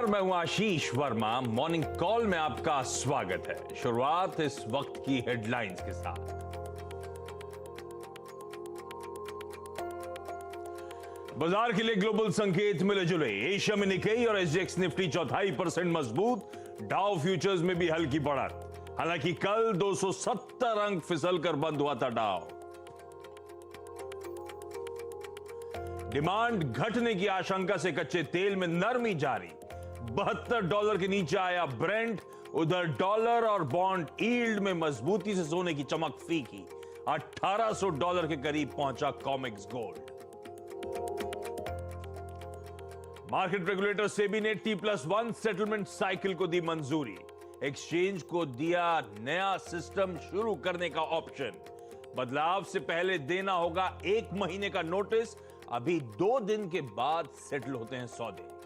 मैं हूं आशीष Verma. Morning call में आपका स्वागत है। शुरुआत इस वक्त की हेडलाइंस के साथ। बाजार के लिए ग्लोबल संकेत मिले जुले। एशिया में निकेई और एसजीएक्स निफ्टी 0.25% मजबूत। डाउ फ्यूचर्स में भी हल्की बढ़त। हालांकि कल 270 अंक फिसल कर बंद हुआ था डाउ। डिमांड घटने की आशंका से कच्चे तेल में नरमी जारी। $72 के नीचे आया ब्रेंट। उधर डॉलर और बॉन्ड यील्ड में मजबूती से सोने की चमक फीकी। $1800 के करीब पहुंचा COMEX gold. Market regulator SEBI ने T+1 सेटलमेंट साइकिल को दी मंजूरी। एक्सचेंज को दिया नया सिस्टम शुरू करने का ऑप्शन। बदलाव से पहले देना होगा 1 महीने का नोटिस। अभी 2 दिन के बाद सेटल होते हैं सौदे।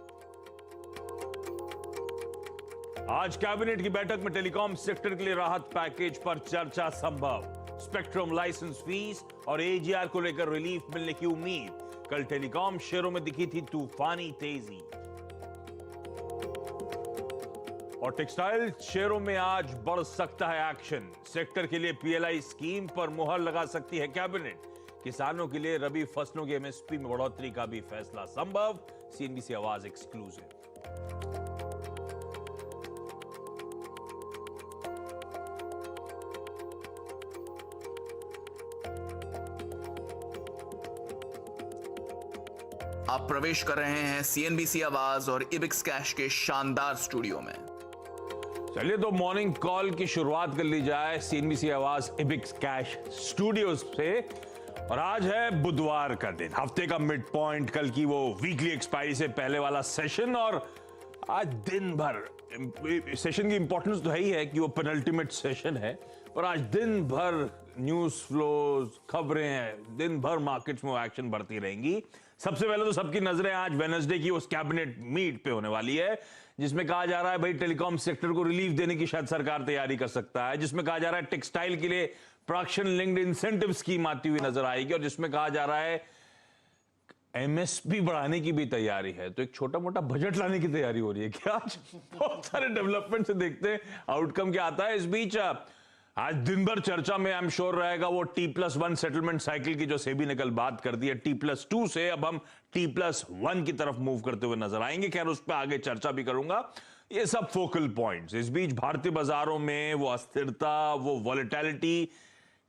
आज कैबिनेट की बैठक में टेलीकॉम सेक्टर के लिए राहत पैकेज पर चर्चा संभव। स्पेक्ट्रम लाइसेंस फीस और एजीआर को लेकर रिलीफ मिलने की उम्मीद। कल टेलीकॉम शेयरों में दिखी थी तूफानी तेजी। और टेक्सटाइल शेयरों में आज बढ़ सकता है एक्शन। सेक्टर के लिए पीएलआई स्कीम पर मुहर लगा सकती है कैबिनेट। किसानों के लिए रबी फसलों के एमएसपी में बढ़ोतरी का भी फैसला संभव। सीएनबीसी आवाज एक्सक्लूसिव। आप प्रवेश कर रहे हैं सीएनबीसी आवाज और इबिक्स कैश के शानदार स्टूडियो में। चलिए तो मॉर्निंग कॉल की शुरुआत कर ली जाए सीएनबीसी आवाज इबिक्स कैश स्टूडियोज से। और आज है बुधवार का दिन, हफ्ते का मिड पॉइंट, कल की वो वीकली एक्सपायरी से पहले वाला सेशन। और आज दिन भर सेशन की इंपॉर्टेंस तो है ही है कि वो पेनल्टीमेट सेशन है, पर आज दिन भर न्यूज फ्लोज, खबरें हैं, दिन भर मार्केट्स में एक्शन बढ़ती रहेंगी। सबसे पहले तो सबकी नजरें आज वेडनेसडे की उस कैबिनेट मीट पे होने वाली है, जिसमें कहा जा रहा है भाई टेलीकॉम सेक्टर को रिलीफ देने की शायद सरकार तैयारी कर सकता है, जिसमें कहा जा रहा है टेक्सटाइल के लिए प्रोडक्शन लिंक्ड इंसेंटिव स्कीम आती हुई नजर आएगी, और जिसमें कहा जा रहा है एमएसपी बढ़ाने की भी तैयारी है। तो एक छोटा मोटा बजट लाने की तैयारी हो रही है क्या? आज बहुत सारे डेवलपमेंट से देखते हैं आउटकम क्या आता है। इस बीच आज दिन भर चर्चा में आई एम श्योर रहेगा वो T+1 सेटलमेंट साइकिल की जो सेबी ने कल बात कर दी है। T+2 से अब हम T+1 की तरफ मूव करते हुए नजर आएंगे। खैर उस पर आगे चर्चा भी करूंगा। ये सब फोकल पॉइंट्स। इस बीच भारतीय बाजारों में वो अस्थिरता, वो वॉलेटिलिटी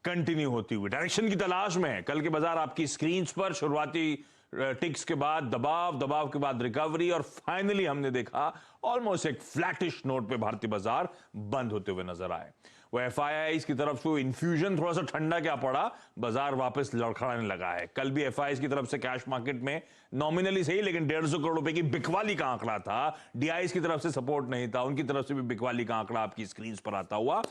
कंटिन्यू होती हुई डायरेक्शन की तलाश में है। कल के बाजार आपकी स्क्रीन पर शुरुआती टिक्स के बाद दबाव के बाद रिकवरी, और फाइनली हमने देखा ऑलमोस्ट एक फ्लैटिश नोट पे भारतीय बाजार बंद होते हुए नजर आए। वो एफआईआईज की तरफ से इन्फ्यूजन थोड़ा सा ठंडा क्या पड़ा, बाजार वापस लड़खड़ाने लगा है। कल भी एफआईआईज की तरफ से कैश मार्केट में नॉमिनली सही लेकिन 150 करोड़ रुपए की बिकवाली का आंकड़ा था। डीआईज की तरफ से सपोर्ट नहीं था, उनकी तरफ से भी बिकवाली का आंकड़ा आपकी स्क्रीन पर आता हुआ।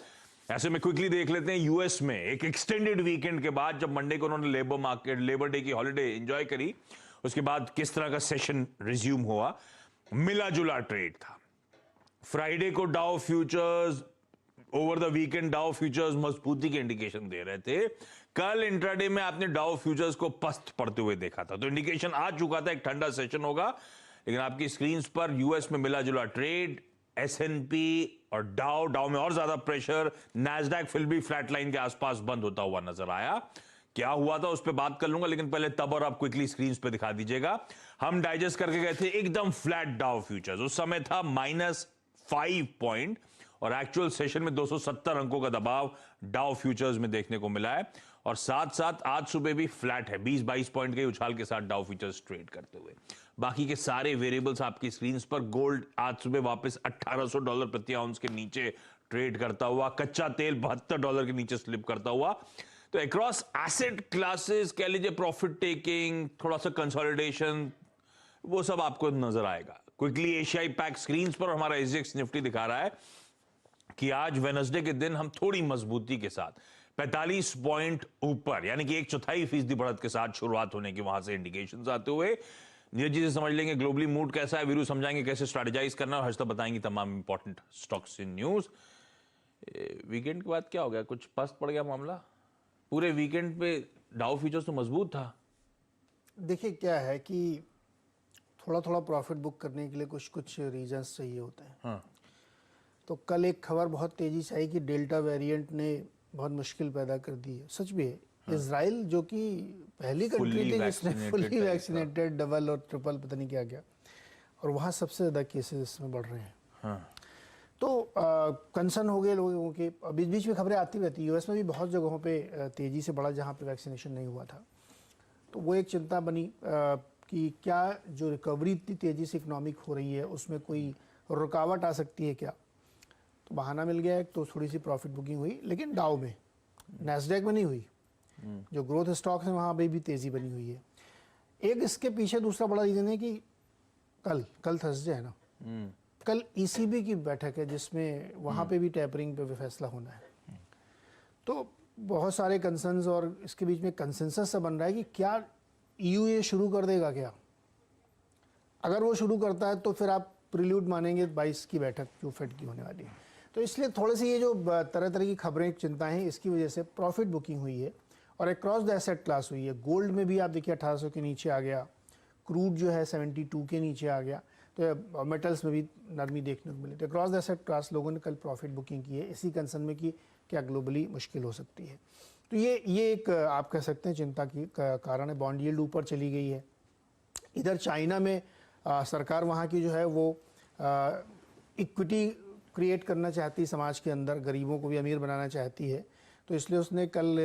ऐसे में क्विकली देख लेते हैं यूएस में एक एक्सटेंडेड वीकेंड के बाद, जब मंडे को उन्होंने लेबर डे की हॉलिडे एंजॉय करी, उसके बाद किस तरह का सेशन रिज्यूम हुआ। मिला जुला ट्रेड था। फ्राइडे को Dow futures, over the weekend Dow futures मजबूती के इंडिकेशन दे रहे थे। कल इंट्राडे में आपने डाउ फ्यूचर्स को पस्त पड़ते हुए देखा था, तो इंडिकेशन आ चुका था एक ठंडा सेशन होगा। लेकिन आपकी स्क्रीन पर यूएस में मिला जुला ट्रेड। एसएनपी और डाउ में और ज्यादा प्रेशर। नैस्डैक फिर भी फ्लैट लाइन के आसपास बंद होता हुआ नजर आया। क्या हुआ था उस पर बात कर लूंगा, लेकिन पहले तब और आप क्विकली स्क्रीन पे दिखा दीजिएगा। हम डाइजेस्ट करके गए थे एकदम फ्लैट डाउ फ्यूचर्स, उस समय था -5 पॉइंट, और एक्चुअल सेशन में 270 अंकों का दबाव डाउ फ्यूचर्स में देखने को मिला है। और साथ साथ आज सुबह भी फ्लैट है, 20-22 पॉइंट के उछाल के साथ डाउ फ्यूचर्स ट्रेड करते हुए। बाकी के सारे वेरिएबल्स आपकी स्क्रीन पर। गोल्ड आज सुबह वापस $1800 प्रति आउंस के नीचे ट्रेड करता हुआ। कच्चा तेल $72 के नीचे स्लिप करता हुआ। तो अक्रॉस एसेट क्लासेस कह लीजिए प्रॉफिट टेकिंग, थोड़ा सा कंसोलिडेशन, वो सब आपको नजर आएगा। क्विकली एशियाई पैक स्क्रीन पर हमारा एसजीएक्स निफ्टी दिखा रहा है कि आज वेडनेसडे के दिन हम थोड़ी मजबूती के साथ 45 पॉइंट ऊपर, यानी कि 1/4% बढ़त के साथ शुरुआत होने की वहां से इंडिकेशंस आते हुए। नीरज जी से समझ लेंगे ग्लोबली मूड कैसा है, वीरू समझाएंगे कैसे स्ट्रेटेजाइज करना, और हर्षिता बताएंगे तमाम important stocks in news. Weekend के बाद क्या हो गया, कुछ पस्त पड़ गया मामला? पूरे वीकेंड पे डाउ फ्यूचर्स तो मजबूत था। देखिए क्या है कि थोड़ा थोड़ा प्रॉफिट बुक करने के लिए कुछ कुछ रीजंस चाहिए होते हैं। हाँ। तो कल एक खबर बहुत तेजी से आई कि डेल्टा वेरिएंट ने बहुत मुश्किल पैदा कर दी है। सच भी है। इजराइल जो कि पहली कंट्री थी जिसने फुली वैक्सीनेटेड डबल और ट्रिपल पता नहीं क्या क्या, और वहाँ सबसे ज़्यादा केसेस इसमें बढ़ रहे हैं। हाँ। तो कंसर्न हो गए लोगों के। बीच बीच में खबरें आती रहती। यूएस में भी बहुत जगहों पे तेज़ी से बढ़ा जहाँ पे वैक्सीनेशन नहीं हुआ था। तो वो एक चिंता बनी कि क्या जो रिकवरी इतनी तेज़ी से इकोनॉमिक हो रही है उसमें कोई रुकावट आ सकती है क्या। तो बहाना मिल गया एक, तो थोड़ी सी प्रॉफिट बुकिंग हुई, लेकिन डाउ में, नैस्डैक में नहीं हुई। जो ग्रोथ स्टॉक्स हैं वहाँ पे भी तेज़ी बनी हुई है। एक इसके पीछे दूसरा बड़ा रीज़न है कि कल थर्सडे है ना, कल ईसीबी की बैठक है जिसमें वहाँ पे भी टैपरिंग पे भी फैसला होना है। तो बहुत सारे कंसर्न्स और इसके बीच में कंसेंसस सा बन रहा है कि क्या ईयू ये शुरू कर देगा क्या। अगर वो शुरू करता है तो फिर आप प्रिल्यूड मानेंगे 22 की बैठक जो फेड की होने वाली है। तो इसलिए थोड़ी सी ये जो तरह तरह की खबरें चिंताएं हैं इसकी वजह से प्रॉफिट बुकिंग हुई है और अक्रॉस द एसेट क्लास हुई है। गोल्ड में भी आप देखिए 1800 के नीचे आ गया, क्रूड जो है 72 के नीचे आ गया, तो मेटल्स में भी नरमी देखने को मिली। तो अक्रॉस द एसेट क्लास लोगों ने कल प्रॉफिट बुकिंग की है इसी कंसर्न में कि क्या ग्लोबली मुश्किल हो सकती है। तो ये एक आप कह सकते हैं चिंता की कारण है। बॉन्ड यील्ड ऊपर चली गई है। इधर चाइना में सरकार वहाँ की जो है वो इक्विटी क्रिएट करना चाहती है समाज के अंदर, गरीबों को भी अमीर बनाना चाहती है। तो इसलिए उसने कल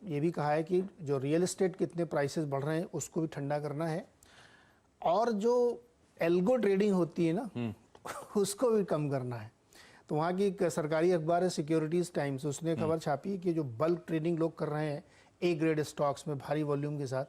ये भी कहा है कि जो रियल एस्टेट कितने प्राइसेस बढ़ रहे हैं उसको भी ठंडा करना है, और जो एल्गो ट्रेडिंग होती है ना उसको भी कम करना है। तो वहाँ की एक सरकारी अखबार है सिक्योरिटीज़ टाइम्स, उसने खबर छापी है कि जो बल्क ट्रेडिंग लोग कर रहे हैं ए ग्रेड स्टॉक्स में भारी वॉल्यूम के साथ,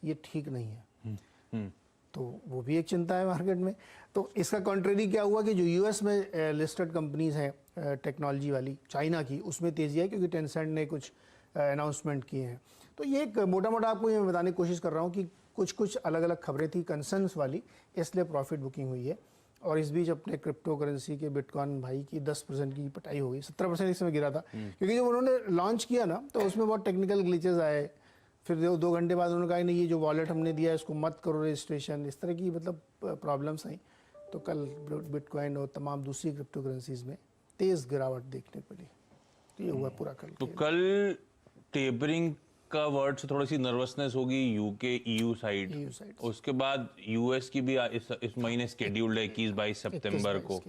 ये ठीक नहीं है। तो वो भी एक चिंता है मार्केट में। तो इसका कॉन्ट्रेरी क्या हुआ कि जो यूएस में लिस्टेड कंपनीज हैं टेक्नोलॉजी वाली चाइना की, उसमें तेज़ी है क्योंकि टेंसेंट ने कुछ अनाउंसमेंट किए हैं। तो ये एक मोटा मोटा आपको ये बताने की कोशिश कर रहा हूँ कि कुछ अलग अलग खबरें थी कंसर्न्स वाली, इसलिए प्रॉफिट बुकिंग हुई है। और इस बीच अपने क्रिप्टो करेंसी के बिटकॉइन भाई की 10% की पिटाई हो गई, 17% इस समय गिरा था क्योंकि जब उन्होंने लॉन्च किया ना तो उसमें बहुत टेक्निकल ग्लिचेस आए। फिर 2 घंटे बाद उन्होंने कहा नहीं ये जो वॉलेट हमने दिया है इसको मत करो रजिस्ट्रेशन, इस तरह की मतलब प्रॉब्लम्स आई। तो कल बिटकॉइन और तमाम दूसरी क्रिप्टो करेंसीज में तेज़ गिरावट देखने को मिली। तो ये हुआ पूरा कल। तो कल टेपरिंग का वर्ड से थोड़ी सी नर्वसनेस होगी यूके ईयू साइड। उसके बाद यूएस की भी इस महीने स्केड्यूल्ड है 21-22 सितंबर को,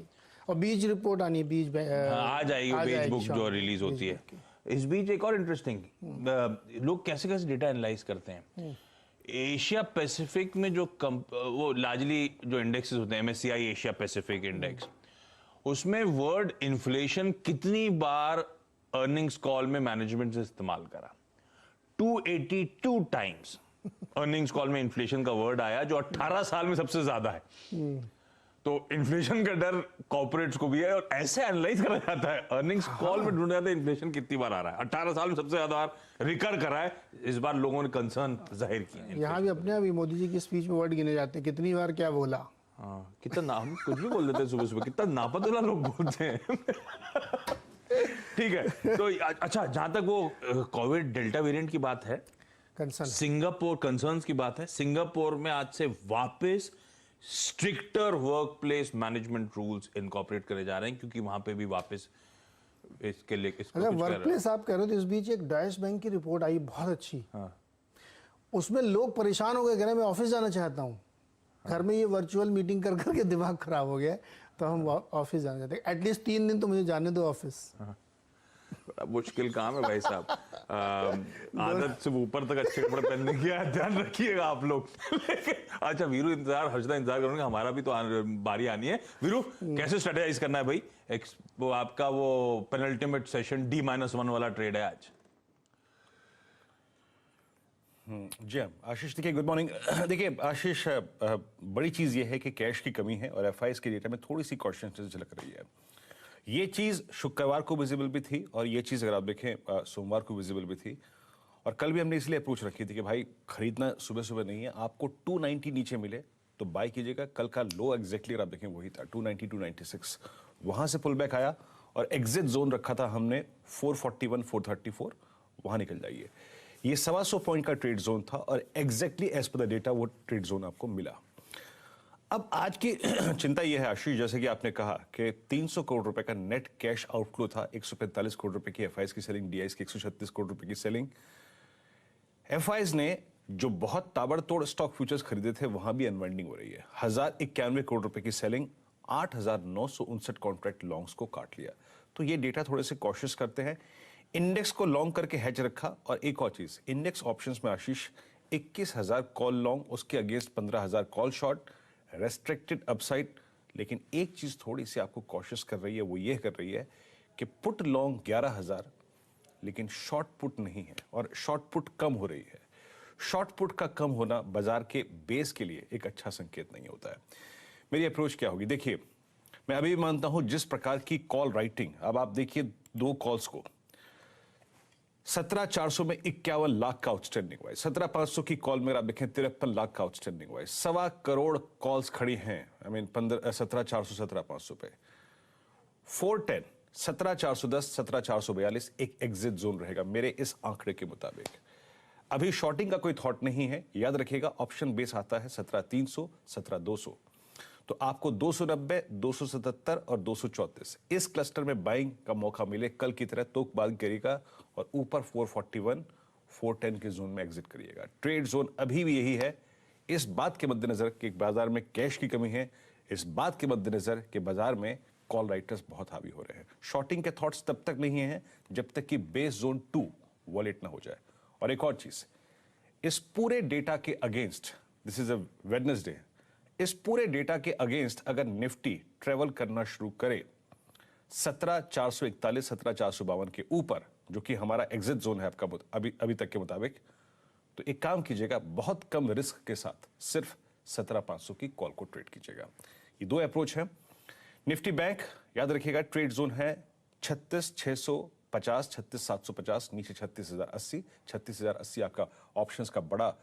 और बीज रिपोर्ट आनी है, बीज आ जाएगी बीज बुक जो रिलीज होती है। इस बीच एक और इंटरेस्टिंग, लोग कैसे कैसे डेटा एनालाइज करते हैं। एशिया पैसिफिक में जो वो लार्जली जो इंडेक्सेस होते हैं MSCI एशिया पैसिफिक इंडेक्स, उसमें वर्ड इन्फ्लेशन कितनी बार अर्निंग्स कॉल में मैनेजमेंट से इस्तेमाल करा। 282 टाइम्स अर्निंग्स कॉल में इन्फ्लेशन का वर्ड आया, जो 18 साल में सबसे ज्यादा है। तो इन्फ्लेशन का डर कॉर्पोरेट्स को भी है और ऐसे एनालाइज करा जाता है, अर्निंग्स कॉल में ढूंढा जाता है इन्फ्लेशन कितनी बार आ रहा है। 18 साल में सबसे ज्यादा बार रिकर करा है। इस बार लोगों ने कंसर्न जाहिर किया। यहाँ भी अपने अभी मोदी जी की स्पीच में वर्ड गिने जाते हैं, कितनी बार क्या बोला। हाँ, कितना नाम कुछ भी बोल देते हैं सुबह सुबह, कितना नापतला लोग बोलते हैं। ठीक है। तो अच्छा, जहां तक वो कोविड डेल्टा वेरिएंट की बात है, सिंगापुर कंसर्न्स की बात है, सिंगापुर में आज से वापस stricter work place management rules incorporate करे जा रहे हैं क्योंकि वहां पे भी वापस इसके लिए वर्क प्लेस आप कह रहे हो। तो इस बीच एक डॉयश बैंक की रिपोर्ट आई बहुत अच्छी। हाँ। उसमें लोग परेशान हो गए, कह रहे मैं ऑफिस जाना चाहता हूँ। हाँ। घर में ये वर्चुअल मीटिंग कर करके दिमाग खराब हो गया, तो हम ऑफिस जाना चाहते हैं। एटलीस्ट 3 दिन तो मुझे जाने दो ऑफिस। हाँ। बड़ा मुश्किल काम है भाई साहब। आदत से ऊपर तक अच्छे कपड़े पहनने की ध्यान रखिएगा आप लोग। अच्छा वीरू हर्षदा इंतजार करूंगा, हमारा भी तो बारी आनी है। वीरू कैसे स्ट्रेटेजाइज करना है भाई? वो आपका वो पेनल्टीमेट सेशन D-1 वाला ट्रेड है आज। जी आशीष, देखिए गुड मॉर्निंग। देखिए आशीष, बड़ी चीज ये है कि कैश की कमी है और एफआईएस के डेटा में थोड़ी सी कॉन्शियसनेस झलक रही है। ये चीज शुक्रवार को विजिबल भी थी और ये चीज अगर आप देखें सोमवार को विजिबल भी थी। और कल भी हमने इसलिए अप्रोच रखी थी कि भाई खरीदना सुबह सुबह नहीं है, आपको 290 नीचे मिले तो बाय कीजिएगा। कल का लो एग्जैक्टली अगर आप देखें वही था 290 296, वहां से पुल बैक आया और एग्जिट जोन रखा था हमने 441 434, वहां निकल जाइए। ये 125 पॉइंट का ट्रेड जोन था और exactly as per the data वो ट्रेड जोन आपको मिला। अब आज की चिंता यह है आशीष, जैसे कि आपने कहा कि 300 करोड़ रुपए का नेट कैश आउटफ्लो था, 145 करोड़ रुपए की एफआईज की सेलिंग, डीआईज की 136 करोड़ रुपए की सेलिंग। एफआईज ने जो बहुत ताबड़तोड़ स्टॉक फ्यूचर्स खरीदे थे वहां भी अनवाइंडिंग हो रही है। 1091 करोड़ रुपए की सेलिंग, 8,959 कॉन्ट्रैक्ट लॉन्ग्स को काट लिया। तो ये डेटा थोड़े से कॉशियस करते हैं। इंडेक्स को लॉन्ग करके हेज रखा। और एक और चीज, इंडेक्स ऑप्शंस में आशीष 21,000 कॉल लॉन्ग, उसके against 15,000 call short, restricted upside. लेकिन एक चीज थोड़ी सी आपको कॉशियस कर रही है, वो ये कर रही है कि पुट लॉन्ग 11,000, लेकिन शॉर्ट पुट नहीं है, और शॉर्ट पुट कम हो रही है। शॉर्ट पुट का कम होना बाजार के बेस के लिए एक अच्छा संकेत नहीं होता है। मेरी अप्रोच क्या होगी? देखिए, मैं अभी भी मानता हूं जिस प्रकार की कॉल राइटिंग, अब आप देखिए दो कॉल्स को, 17,400 में 51 लाख का आउटस्टैंडिंग हुआ है। 17,500 की कॉल में आप देखें 53 लाख का आउटस्टैंडिंग हुआ है। 1.25 करोड़ कॉल्स खड़ी हैं, 17,400 17,500 पे। 410, 17,410 17,442 एक एग्जिट जोन रहेगा मेरे इस आंकड़े के मुताबिक। अभी शॉर्टिंग का कोई थॉट नहीं है, याद रखिएगा ऑप्शन बेस आता है 17,300 17,200, तो आपको 290, 277 और 234 इस क्लस्टर में बाइंग का मौका मिले कल की तरह तो बाइंग करिएगा, और ऊपर 441 410 के जोन में एग्जिट करिएगा। ट्रेड जोन अभी भी यही है, इस बात के मद्देनजर कि बाजार में कैश की कमी है, इस बात के मद्देनजर कि बाजार में कॉल राइटर्स बहुत हावी हो रहे हैं। शॉर्टिंग के थॉट्स तब तक नहीं है जब तक कि बेस जोन 2 वॉलेट ना हो जाए। और एक और चीज, इस पूरे डेटा के against, this is a Wednesday, इस पूरे डेटा के अगेंस्ट अगर निफ्टी ट्रेवल करना शुरू करे 17,441 17,452 के ऊपर, जो कि हमारा एग्जिट जोन है आपका अभी तक के मुताबिक, तो एक काम कीजिएगा, बहुत कम रिस्क के साथ सिर्फ 17,500 की कॉल को ट्रेड कीजिएगा। ये दो अप्रोच है। निफ्टी बैंक याद रखिएगा ट्रेड जोन है 36,650 36,750, नीचे 36,080 36,080 आपका ऑप्शंस का बड़ा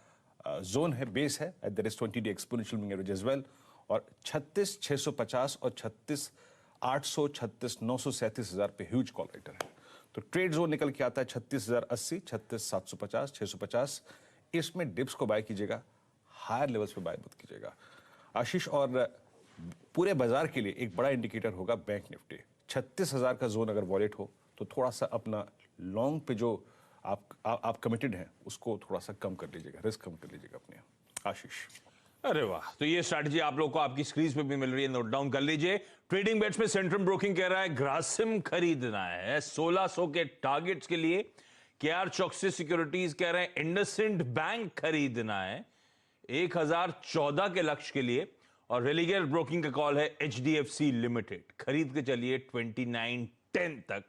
जोन है, बेस है। There is 20 day exponential moving average as well. और 36,650 और 36,800 36,900 37,000 पे ह्यूज कॉल राइटर है। तो ट्रेड जोन निकल के आता है 36,080 36,750 650। इसमें डिप्स को बाय कीजिएगा, हायर लेवल्स पे बाय मत कीजिएगा आशीष। और पूरे बाजार के लिए एक बड़ा इंडिकेटर होगा बैंक निफ्टी। 36,000 का जोन अगर वॉलेट हो तो थोड़ा सा अपना लॉन्ग पे जो आप कमिटेड हैं उसको थोड़ा सा कम कर लीजिएगा, रिस्क कम कर लीजिएगा अपने आशीष। अरे वाह, तो ये स्ट्रैटेजी आप लोग को आपकी स्क्रीन पे भी मिल रही है, नोट डाउन कर लीजिए। ट्रेडिंग बेट्स में सेंट्रम ब्रोकिंग कह रहा है ग्रासिम खरीदना है 1600 के टारगेट्स के लिए। केआर चौकसी सिक्योरिटीज कह रहे हैं इंडसइंड बैंक खरीदना है 1014 के लक्ष्य के लिए। और रेलिगेयर ब्रोकिंग का कॉल है एचडीएफसी लिमिटेड, खरीद के चलिए 2910 तक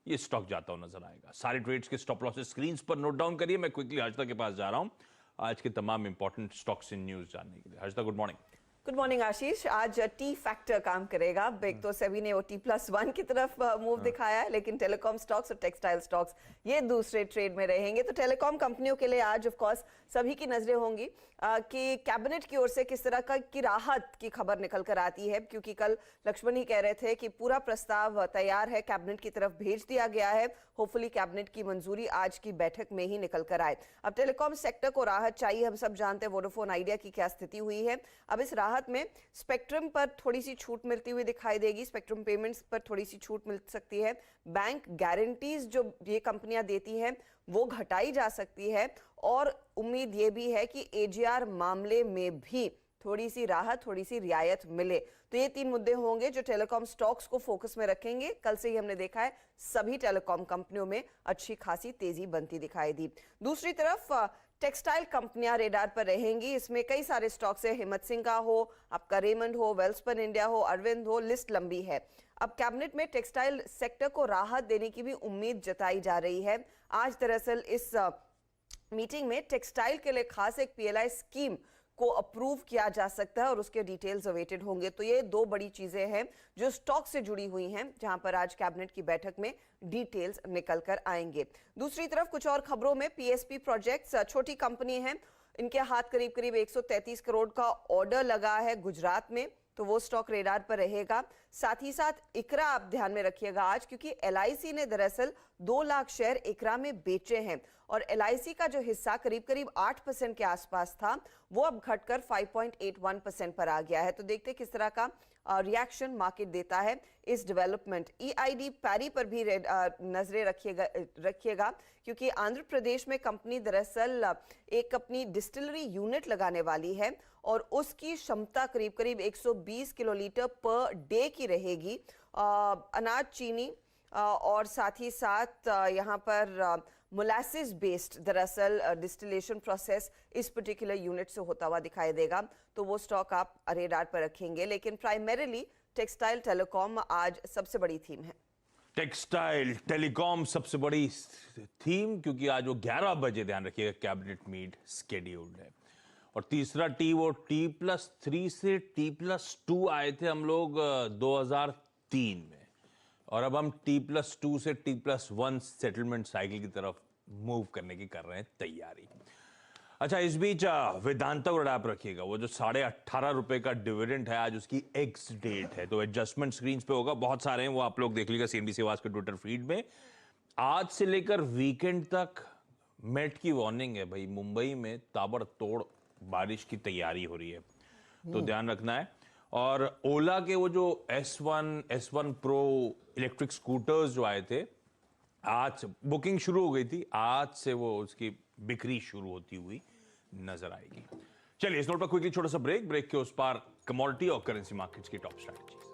ये स्टॉक जाता हुआ नजर आएगा। सारे ट्रेड्स के स्टॉप लॉसेस स्क्रीन पर नोट डाउन करिए। मैं क्विकली हर्षदा के पास जा रहा हूं आज के तमाम इंपॉर्टेंट स्टॉक्स इन न्यूज जानने के लिए। Harshada, good morning. Good morning Ashish. आज टी फैक्टर काम करेगा। एक तो सेबी ने वो T+1 की तरफ मूव दिखाया है, लेकिन टेलीकॉम स्टॉक्स और टेक्सटाइल स्टॉक्स ये दूसरे ट्रेड में रहेंगे। तो टेलीकॉम कंपनियों के लिए आज ऑफ कोर्स सभी की नजरें होंगी कि कैबिनेट की ओर से किस तरह की राहत की खबर निकल कर आती है, क्योंकि कल लक्ष्मण ही कह रहे थे कि पूरा प्रस्ताव तैयार है, कैबिनेट की तरफ भेज दिया गया है। होपफुली कैबिनेट की मंजूरी आज की बैठक में ही निकल कर आए। अब टेलीकॉम सेक्टर को राहत चाहिए, हम सब जानते हैं वोडाफोन आइडिया की क्या स्थिति हुई है। अब इस राहत में स्पेक्ट्रम पर थोड़ी सी छूट मिलती हुई दिखाई देगी, स्पेक्ट्रम पेमेंट्स पर थोड़ी सी छूट मिल सकती है। बैंक गारंटीज जो ये कंपनियां देती हैं वो घटाई जा सकती है, और उम्मीद ये भी है कि एजीआर मामले में भी थोड़ी सी राहत, थोड़ी सी रियायत मिले। तो ये तीन मुद्दे होंगे जो टेलीकॉम स्टॉक्स को फोकस में रखेंगे। कल से ही हमने देखा है सभी टेलीकॉम कंपनियों में अच्छी खासी तेजी बनती दिखाई दी। दूसरी तरफ टेक्सटाइल कंपनियां रेडार पर रहेंगी। इसमें कई सारे स्टॉक्स है, हिम्मत सिंह का हो, आपका रेमंड हो, वेल्सपन इंडिया हो, अरविंद हो, लिस्ट लंबी है। अब कैबिनेट में टेक्सटाइल सेक्टर को राहत देने की भी उम्मीद जताई जा रही है। आज दरअसल इस मीटिंग में टेक्सटाइल के लिए खास एक पीएलआई स्कीम को अप्रूव किया जा सकता है और उसके डिटेल्स अवेटेड होंगे। तो ये दो बड़ी चीजें हैं जो स्टॉक से जुड़ी हुई हैं, जहां पर आज कैबिनेट की बैठक में डिटेल्स निकल कर आएंगे। दूसरी तरफ कुछ और खबरों में पीएसपी प्रोजेक्ट्स छोटी कंपनी है, इनके हाथ करीब 133 करोड़ का ऑर्डर लगा है गुजरात में, तो वो स्टॉक रेडार पर रहेगा। साथ ही साथ इकरा आप ध्यान में रखिएगा आज, क्योंकि LIC ने दरअसल 2 लाख शेयर इकरा में बेचे हैं और LIC का जो हिस्सा करीब करीब 8% के आसपास था वो अब घटकर 5.81% पर आ गया है। तो देखते किस तरह का रिएक्शन मार्केट देता है इस डेवलपमेंट। EID पैरी पर भी नजरें रखिएगा क्योंकि आंध्र प्रदेश में कंपनी दरअसल एक अपनी डिस्टिलरी यूनिट लगाने वाली है और उसकी क्षमता करीब करीब 120 किलोलीटर पर डे की रहेगी। अनाज, चीनी और साथ ही साथ यहाँ पर मोलासिस बेस्ड दरअसल डिस्टिलेशन प्रोसेस इस पर्टिकुलर यूनिट से होता हुआ दिखाई देगा, तो वो स्टॉक आप रेडार पर रखेंगे। लेकिन प्राइमरीली टेक्सटाइल टेलीकॉम आज सबसे बड़ी थीम है। टेक्सटाइल टेलीकॉम सबसे बड़ी थीम, क्योंकि आज वो 11 बजे, ध्यान रखिएगा, कैबिनेट मीट स्केड्यूल्ड है। और तीसरा टी, वो T+3 से T+2 आए थे हम लोग 2003 में, और अब हम T+2 से T+1 सेटलमेंट साइकिल की तरफ मूव करने की कर रहे हैं तैयारी। अच्छा, इस बीच वेदांता को आप रखिएगा, वो जो 18.5 रुपए का डिविडेंड है, आज उसकी एक्स डेट है, तो एडजस्टमेंट स्क्रीन पे होगा, बहुत सारे हैं, वो आप लोग देख लीजिएगा CNBC आवाज के ट्विटर फीड में। आज से लेकर वीकेंड तक मेट की वार्निंग है भाई, मुंबई में ताबड़तोड़ बारिश की तैयारी हो रही है, तो ध्यान रखना है। और ओला के वो जो S1 प्रो इलेक्ट्रिक स्कूटर्स जो आए थे, आज बुकिंग शुरू हो गई थी, आज से वो उसकी बिक्री शुरू होती हुई नजर आएगी। चलिए इस नोट पर क्विकली छोटा सा ब्रेक के उस पार कमोडिटी और करेंसी मार्केट्स की टॉप स्ट्रैटेजीज।